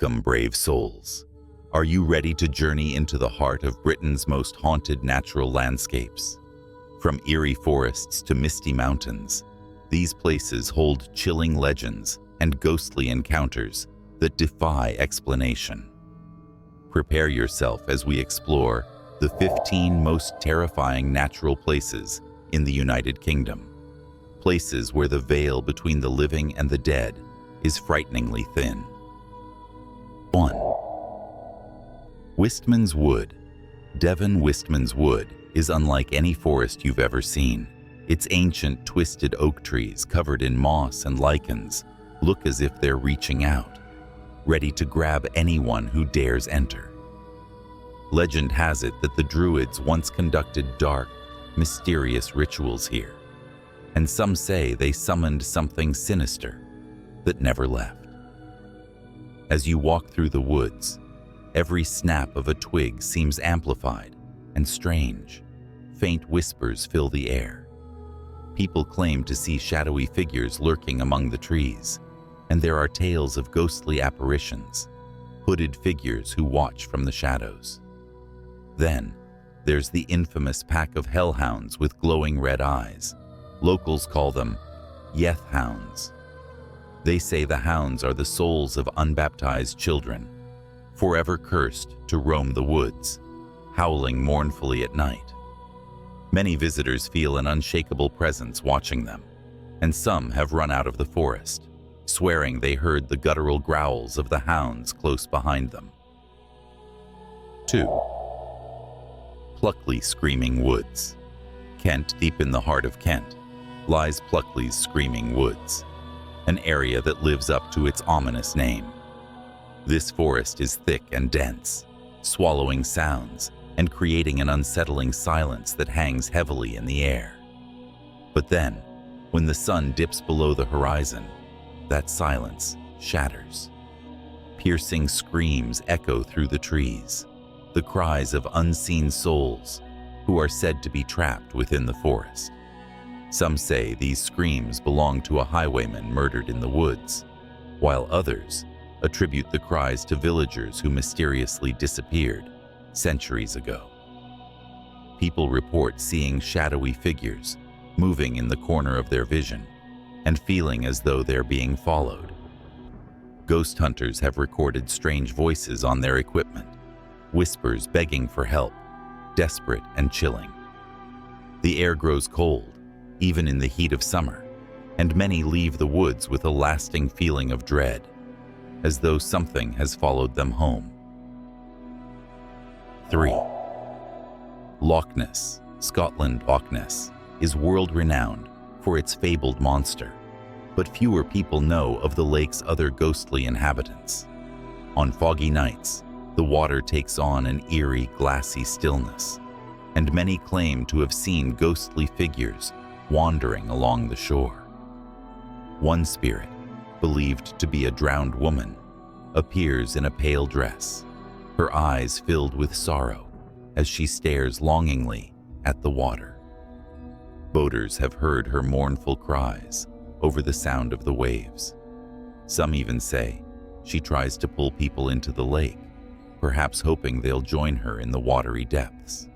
Welcome, brave souls. Are you ready to journey into the heart of Britain's most haunted natural landscapes? From eerie forests to misty mountains, these places hold chilling legends and ghostly encounters that defy explanation. Prepare yourself as we explore the 15 most terrifying natural places in the United Kingdom. Places where the veil between the living and the dead is frighteningly thin. 1. Wistmans Wood. Devon Wistmans Wood is unlike any forest you've ever seen. Its ancient, twisted oak trees covered in moss and lichens look as if they're reaching out, ready to grab anyone who dares enter. Legend has it that the Druids once conducted dark, mysterious rituals here, and some say they summoned something sinister that never left. As you walk through the woods, every snap of a twig seems amplified and strange. Faint whispers fill the air. People claim to see shadowy figures lurking among the trees, and there are tales of ghostly apparitions, hooded figures who watch from the shadows. Then, there's the infamous pack of hellhounds with glowing red eyes. Locals call them Yeth hounds. They say the hounds are the souls of unbaptized children, forever cursed to roam the woods, howling mournfully at night. Many visitors feel an unshakable presence watching them, and some have run out of the forest, swearing they heard the guttural growls of the hounds close behind them. 2. Pluckley Screaming Woods. Kent, deep in the heart of Kent, lies Pluckley's Screaming Woods, an area that lives up to its ominous name. This forest is thick and dense, swallowing sounds and creating an unsettling silence that hangs heavily in the air. But then, when the sun dips below the horizon, that silence shatters. Piercing screams echo through the trees, the cries of unseen souls who are said to be trapped within the forest. Some say these screams belong to a highwayman murdered in the woods, while others attribute the cries to villagers who mysteriously disappeared centuries ago. People report seeing shadowy figures moving in the corner of their vision and feeling as though they're being followed. Ghost hunters have recorded strange voices on their equipment, whispers begging for help, desperate and chilling. The air grows cold, even in the heat of summer, and many leave the woods with a lasting feeling of dread, as though something has followed them home. 3. Loch Ness, Scotland. Loch Ness is world-renowned for its fabled monster, but fewer people know of the lake's other ghostly inhabitants. On foggy nights, the water takes on an eerie, glassy stillness, and many claim to have seen ghostly figures wandering along the shore. One spirit, believed to be a drowned woman, appears in a pale dress, her eyes filled with sorrow as she stares longingly at the water. Boaters have heard her mournful cries over the sound of the waves. Some even say she tries to pull people into the lake, perhaps hoping they'll join her in the watery depths.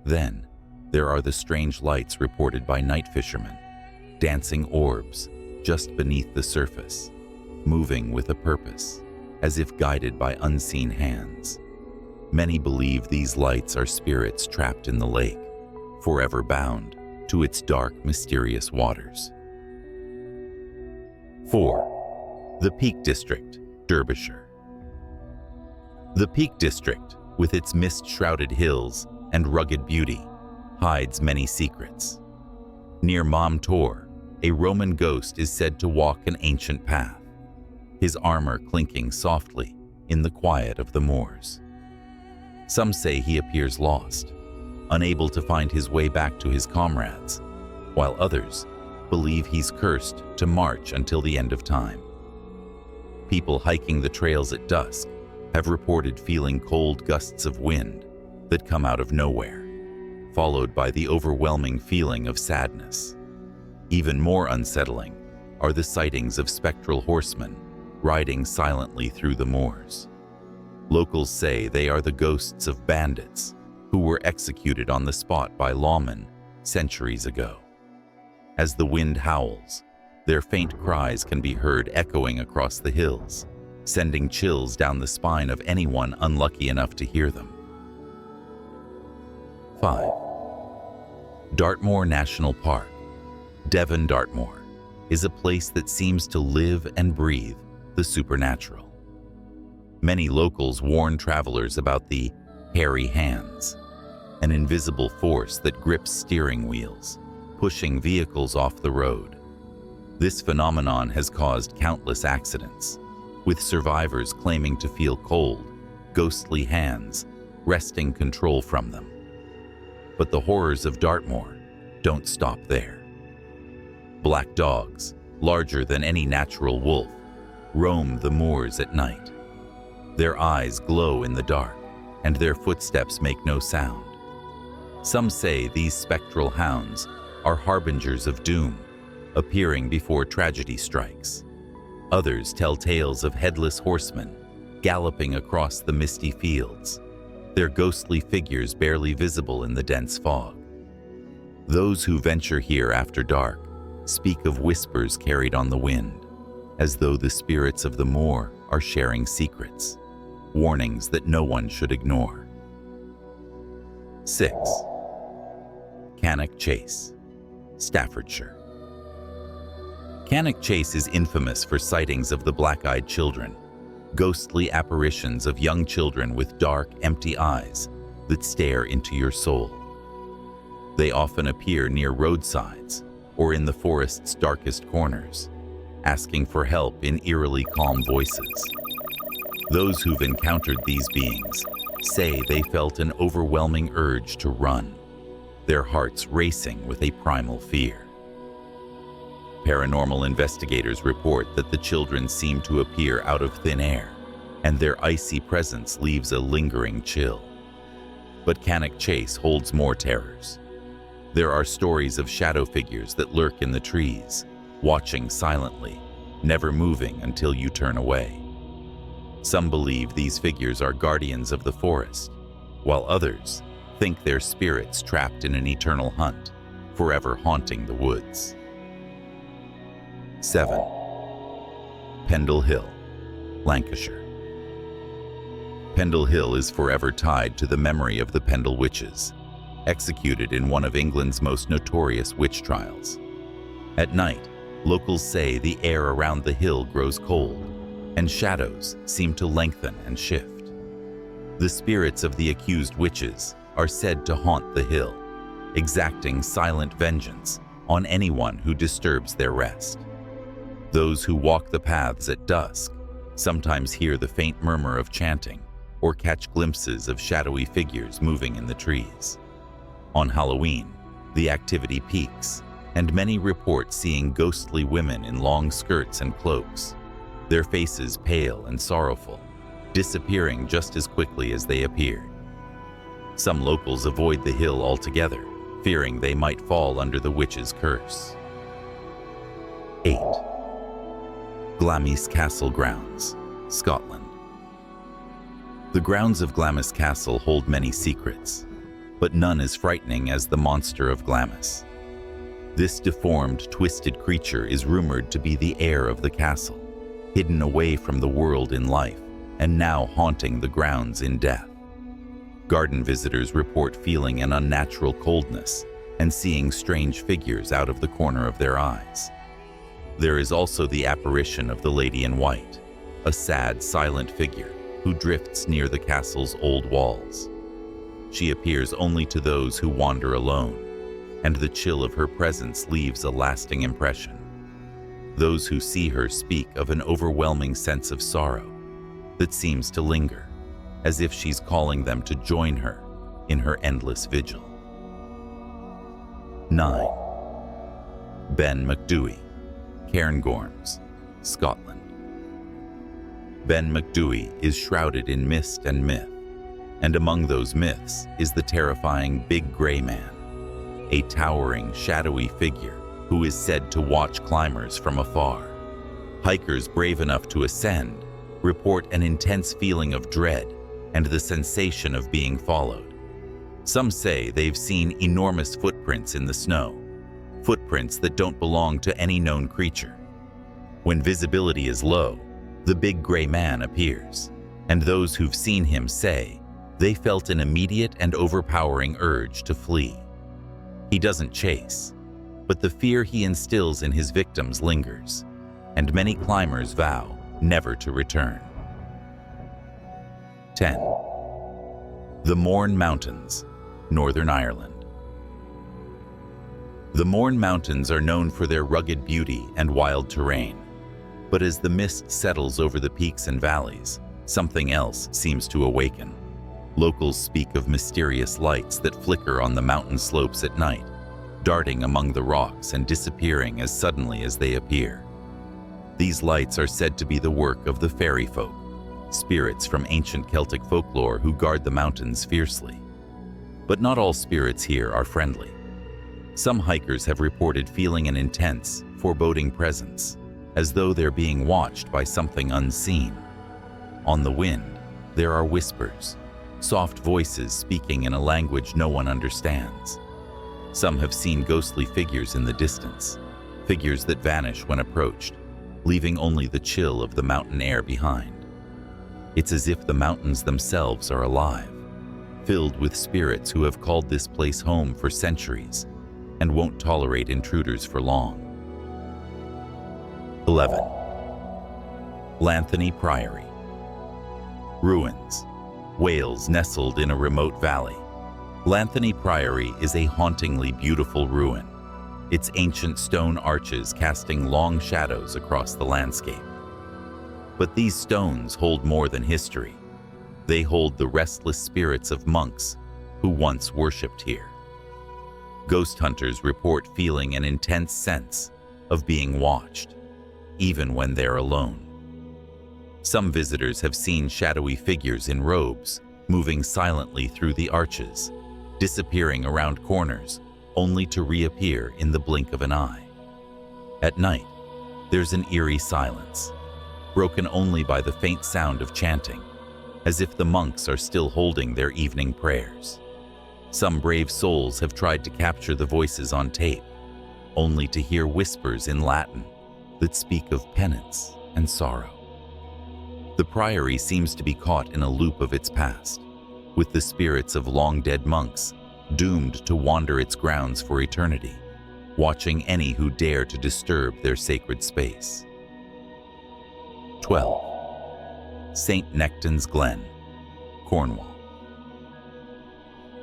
Then, there are the strange lights reported by night fishermen, dancing orbs just beneath the surface, moving with a purpose, as if guided by unseen hands. Many believe these lights are spirits trapped in the lake, forever bound to its dark, mysterious waters. 4. The Peak District, Derbyshire. The Peak District, with its mist-shrouded hills and rugged beauty, hides many secrets. Near Mourne Mountains, a Roman ghost is said to walk an ancient path, his armor clinking softly in the quiet of the moors. Some say he appears lost, unable to find his way back to his comrades, while others believe he's cursed to march until the end of time. People hiking the trails at dusk have reported feeling cold gusts of wind that come out of nowhere, followed by the overwhelming feeling of sadness. Even more unsettling are the sightings of spectral horsemen riding silently through the moors. Locals say they are the ghosts of bandits who were executed on the spot by lawmen centuries ago. As the wind howls, their faint cries can be heard echoing across the hills, sending chills down the spine of anyone unlucky enough to hear them. 5. Dartmoor National Park, Devon, Dartmoor, is a place that seems to live and breathe the supernatural. Many locals warn travelers about the hairy hands, an invisible force that grips steering wheels, pushing vehicles off the road. This phenomenon has caused countless accidents, with survivors claiming to feel cold, ghostly hands wresting control from them. But the horrors of Dartmoor don't stop there. Black dogs, larger than any natural wolf, roam the moors at night. Their eyes glow in the dark, and their footsteps make no sound. Some say these spectral hounds are harbingers of doom, appearing before tragedy strikes. Others tell tales of headless horsemen galloping across the misty fields, their ghostly figures barely visible in the dense fog. Those who venture here after dark speak of whispers carried on the wind, as though the spirits of the moor are sharing secrets, warnings that no one should ignore. 6. Canice Chase, Staffordshire. Canice Chase is infamous for sightings of the black-eyed children, ghostly apparitions of young children with dark, empty eyes that stare into your soul. They often appear near roadsides or in the forest's darkest corners, asking for help in eerily calm voices. Those who've encountered these beings say they felt an overwhelming urge to run, their hearts racing with a primal fear. Paranormal investigators report that the children seem to appear out of thin air, and their icy presence leaves a lingering chill. But Canice Chase holds more terrors. There are stories of shadow figures that lurk in the trees, watching silently, never moving until you turn away. Some believe these figures are guardians of the forest, while others think they're spirits trapped in an eternal hunt, forever haunting the woods. 7. Pendle Hill, Lancashire. Pendle Hill is forever tied to the memory of the Pendle witches, executed in one of England's most notorious witch trials. At night, locals say the air around the hill grows cold, and shadows seem to lengthen and shift. The spirits of the accused witches are said to haunt the hill, exacting silent vengeance on anyone who disturbs their rest. Those who walk the paths at dusk sometimes hear the faint murmur of chanting or catch glimpses of shadowy figures moving in the trees. On Halloween, the activity peaks, and many report seeing ghostly women in long skirts and cloaks, their faces pale and sorrowful, disappearing just as quickly as they appeared. Some locals avoid the hill altogether, fearing they might fall under the witch's curse. 8. Glamis Castle grounds, Scotland. The grounds of Glamis Castle hold many secrets, but none as frightening as the monster of Glamis. This deformed, twisted creature is rumored to be the heir of the castle, hidden away from the world in life and now haunting the grounds in death. Garden visitors report feeling an unnatural coldness and seeing strange figures out of the corner of their eyes. There is also the apparition of the Lady in White, a sad, silent figure who drifts near the castle's old walls. She appears only to those who wander alone, and the chill of her presence leaves a lasting impression. Those who see her speak of an overwhelming sense of sorrow that seems to linger, as if she's calling them to join her in her endless vigil. 9. Ben Macdui, Cairngorms, Scotland. Ben Macdui is shrouded in mist and myth, and among those myths is the terrifying Big Grey Man, a towering, shadowy figure who is said to watch climbers from afar. Hikers brave enough to ascend report an intense feeling of dread and the sensation of being followed. Some say they've seen enormous footprints in the snow, footprints that don't belong to any known creature. When visibility is low, the big gray man appears, and those who've seen him say they felt an immediate and overpowering urge to flee. He doesn't chase, but the fear he instills in his victims lingers, and many climbers vow never to return. 10. The Mourne Mountains, Northern Ireland. The Mourne Mountains are known for their rugged beauty and wild terrain, but as the mist settles over the peaks and valleys, something else seems to awaken. Locals speak of mysterious lights that flicker on the mountain slopes at night, darting among the rocks and disappearing as suddenly as they appear. These lights are said to be the work of the fairy folk, spirits from ancient Celtic folklore who guard the mountains fiercely. But not all spirits here are friendly. Some hikers have reported feeling an intense, foreboding presence, as though they're being watched by something unseen. On the wind, there are whispers, soft voices speaking in a language no one understands. Some have seen ghostly figures in the distance, figures that vanish when approached, leaving only the chill of the mountain air behind. It's as if the mountains themselves are alive, filled with spirits who have called this place home for centuries and won't tolerate intruders for long. 11. Lanthony PRI Ruins, Wales nestled in a remote valley. Lanthony PRI is a hauntingly beautiful ruin, its ancient stone arches casting long shadows across the landscape. But these stones hold more than history. They hold the restless spirits of monks who once worshipped here. Ghost hunters report feeling an intense sense of being watched, even when they're alone. Some visitors have seen shadowy figures in robes moving silently through the arches, disappearing around corners, only to reappear in the blink of an eye. At night, there's an eerie silence, broken only by the faint sound of chanting, as if the monks are still holding their evening prayers. Some brave souls have tried to capture the voices on tape, only to hear whispers in Latin that speak of penance and sorrow. The priory seems to be caught in a loop of its past, with the spirits of long-dead monks doomed to wander its grounds for eternity, watching any who dare to disturb their sacred space. 12. St. Nectan's Glen, Cornwall.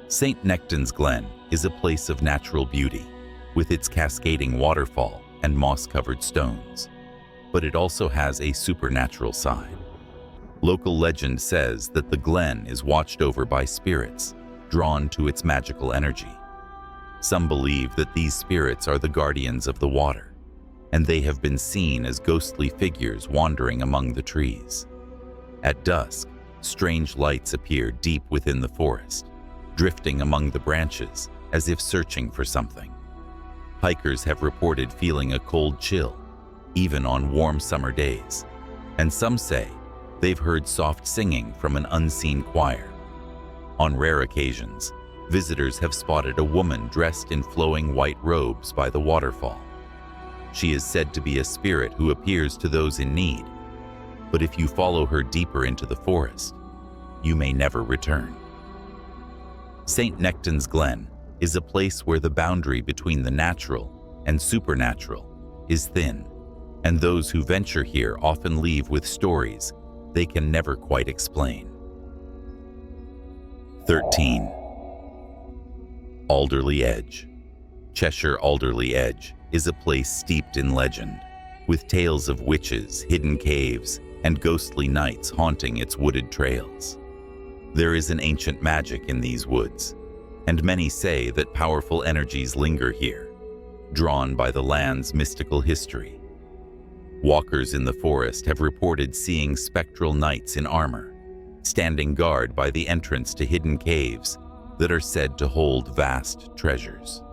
St. Nectan's Glen is a place of natural beauty, with its cascading waterfall and moss-covered stones, but it also has a supernatural side. Local legend says that the glen is watched over by spirits, drawn to its magical energy. Some believe that these spirits are the guardians of the water, and they have been seen as ghostly figures wandering among the trees. At dusk, strange lights appear deep within the forest, drifting among the branches as if searching for something. Hikers have reported feeling a cold chill, even on warm summer days, and some say they've heard soft singing from an unseen choir. On rare occasions, visitors have spotted a woman dressed in flowing white robes by the waterfall. She is said to be a spirit who appears to those in need, but if you follow her deeper into the forest, you may never return. St. Nectan's Glen is a place where the boundary between the natural and supernatural is thin, and those who venture here often leave with stories they can never quite explain. 13. Alderly Edge. Cheshire Alderly Edge is a place steeped in legend, with tales of witches, hidden caves, and ghostly nights haunting its wooded trails. There is an ancient magic in these woods, and many say that powerful energies linger here, drawn by the land's mystical history. Walkers in the forest have reported seeing spectral knights in armor, standing guard by the entrance to hidden caves that are said to hold vast treasures.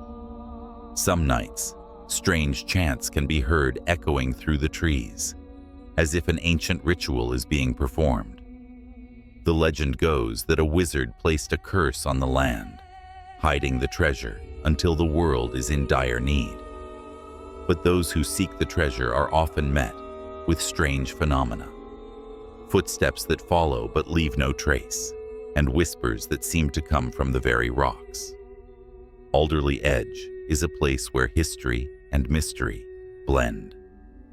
Some nights, strange chants can be heard echoing through the trees, as if an ancient ritual is being performed. The legend goes that a wizard placed a curse on the land, hiding the treasure until the world is in dire need. But those who seek the treasure are often met with strange phenomena. Footsteps that follow but leave no trace, and whispers that seem to come from the very rocks. Alderly Edge is a place where history and mystery blend,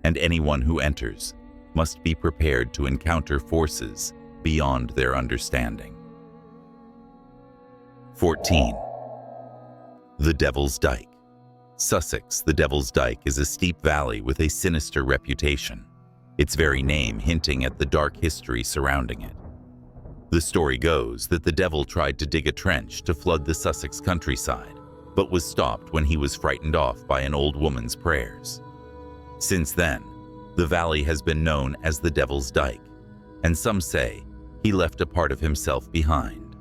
and anyone who enters must be prepared to encounter forces beyond their understanding. 14. The Devils Dyke. Sussex, the Devils Dyke is a steep valley with a sinister reputation, its very name hinting at the dark history surrounding it. The story goes that the devil tried to dig a trench to flood the Sussex countryside, but was stopped when he was frightened off by an old woman's prayers. Since then, the valley has been known as the Devil's Dyke, and some say he left a part of himself behind.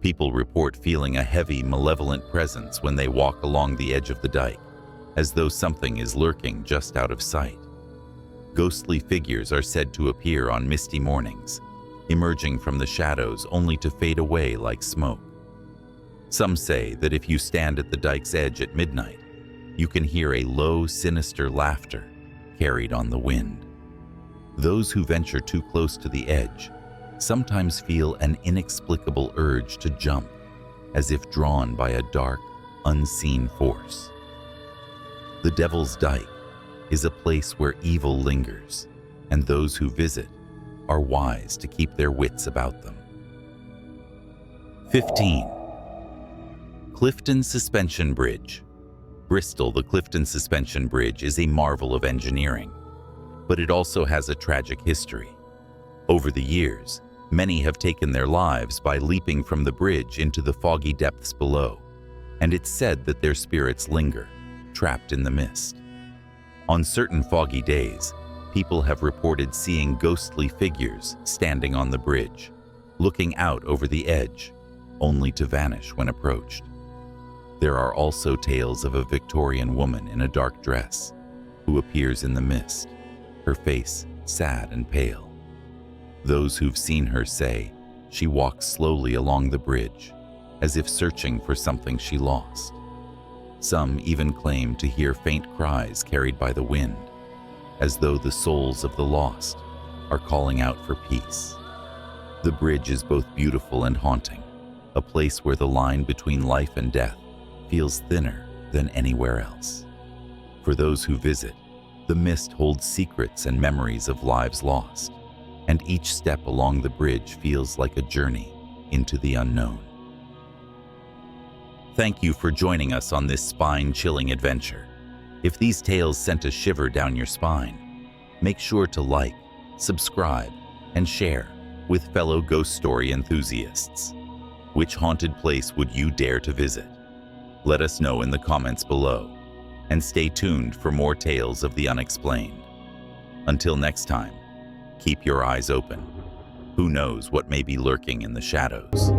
People report feeling a heavy, malevolent presence when they walk along the edge of the dike, as though something is lurking just out of sight. Ghostly figures are said to appear on misty mornings, emerging from the shadows only to fade away like smoke. Some say that if you stand at the dike's edge at midnight, you can hear a low, sinister laughter carried on the wind. Those who venture too close to the edge sometimes feel an inexplicable urge to jump, as if drawn by a dark, unseen force. The Devil's Dyke is a place where evil lingers, and those who visit are wise to keep their wits about them. 15. Clifton Suspension Bridge. Bristol, the Clifton Suspension Bridge is a marvel of engineering, but it also has a tragic history. Over the years, many have taken their lives by leaping from the bridge into the foggy depths below, and it's said that their spirits linger, trapped in the mist. On certain foggy days, people have reported seeing ghostly figures standing on the bridge, looking out over the edge, only to vanish when approached. There are also tales of a Victorian woman in a dark dress who appears in the mist, her face sad and pale. Those who've seen her say she walks slowly along the bridge, as if searching for something she lost. Some even claim to hear faint cries carried by the wind, as though the souls of the lost are calling out for peace. The bridge is both beautiful and haunting, a place where the line between life and death feels thinner than anywhere else. For those who visit, the mist holds secrets and memories of lives lost, and each step along the bridge feels like a journey into the unknown. Thank you for joining us on this spine-chilling adventure. If these tales sent a shiver down your spine, make sure to like, subscribe, and share with fellow ghost story enthusiasts. Which haunted place would you dare to visit? Let us know in the comments below, and stay tuned for more tales of the unexplained. Until next time, keep your eyes open. Who knows what may be lurking in the shadows?